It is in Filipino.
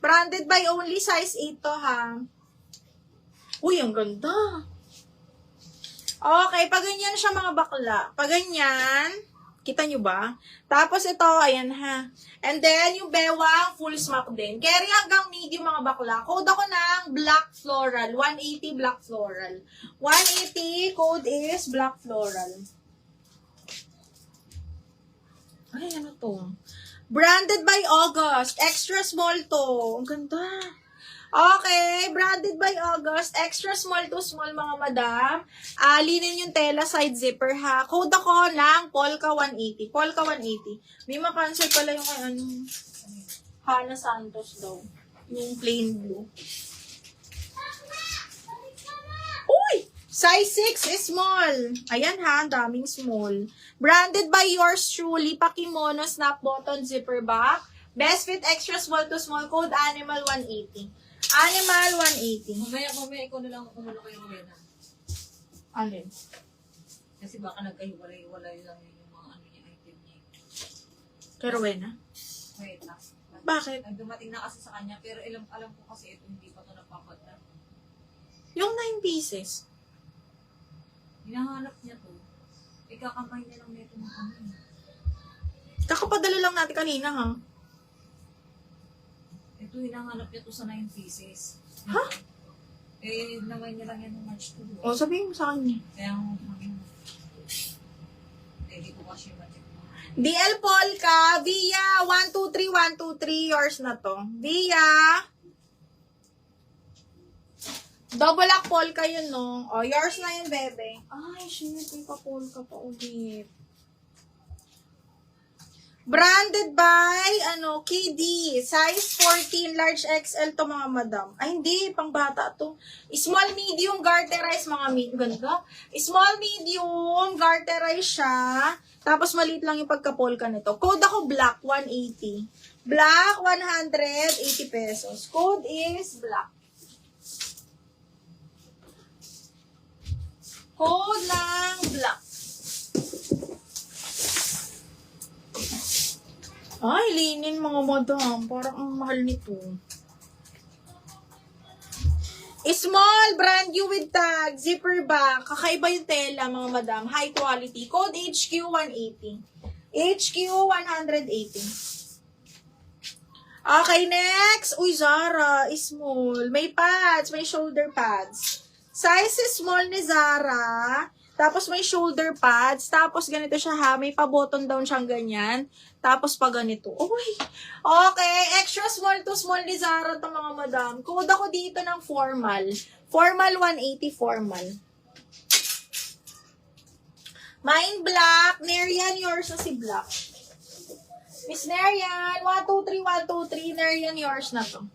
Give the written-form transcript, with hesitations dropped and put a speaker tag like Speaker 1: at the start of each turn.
Speaker 1: Branded by only size 8 to, ha? Uy, ang ganda. Okay, pag ganyan siya mga bakla. Pag ganyan, kita nyo ba? Tapos ito, ayan ha. And then, yung bewang, full smock din. Carry hanggang medium mga bakla. Code ako ng black floral. 180 black floral. 180, code is black floral. Ay, ano to? Branded by August. Extra small to. Ang ganda. Okay, branded by August. Extra small to small mga madam. Linen yung tela, side zipper ha. Code ako ng Polka 180. Polka 180. May makancel pala yung kay ano, Hana Santos daw. Yung plain blue. Uy! Size 6 is small. Ayan ha, ang daming small. Branded by yours truly. Pakimono, snap button, zipper back. Best fit extra small to small. Code animal 180. Animal 180.
Speaker 2: Mamaya ikaw na lang umulo kayo Rowena.
Speaker 1: Alin?
Speaker 2: Kasi baka nagkahiwalay-walay lang yung mga ano niya, item niya.
Speaker 1: Kay Rowena?
Speaker 2: Wait lang.
Speaker 1: Bakit?
Speaker 2: Dumating na kasi sa kanya, pero alam ko kasi ito hindi pa ito napapadala.
Speaker 1: Yung 9 pieces.
Speaker 2: Hinahanap niya to. Ikakamay niya lang nito ng ano.
Speaker 1: Kakapadala lang natin kanina, ha?
Speaker 2: Ito, hinahanap niya to sa 9 pieces.
Speaker 1: Ha?
Speaker 2: Namay niya lang yan ng March 2.
Speaker 1: O, sabihin mo sa kanya.
Speaker 2: Kaya hindi ko kasi ma-check mo.
Speaker 1: DL Polka, via 123, yours na to. Via double lock Polka yun, no? O, yours na yun, bebe. Ay, shit, may pa-Polka pa ulit. Branded by, KD. Size 14, large XL to mga madam. Ay, hindi, pang bata to. Small, medium, garterize, mga ganda. Small, medium, garterize siya. Tapos, maliit lang yung pagka-polka nito. Code ako black, 180. Black, 180 pesos. Code is black. Code ng black. Ay, linin mga madam. Parang ang mahal nito. Small, brand new with tag, zipper back. Kakaiba yung tela, mga madam. High quality. Code HQ 180. HQ 180. Okay, next. Uy, Zara. Small. May pads. May shoulder pads. Size is small ni Zara. Tapos may shoulder pads. Tapos ganito siya ha. May pa-button down siyang ganyan. Tapos pa ganito. Uy! Okay. Extra small to small ni Zara to mga madam. Code ako dito ng formal. Formal 180 formal. Mine black. Nerian, yours na si black. Miss Nerian, 123, 123. Nerian, yours na to.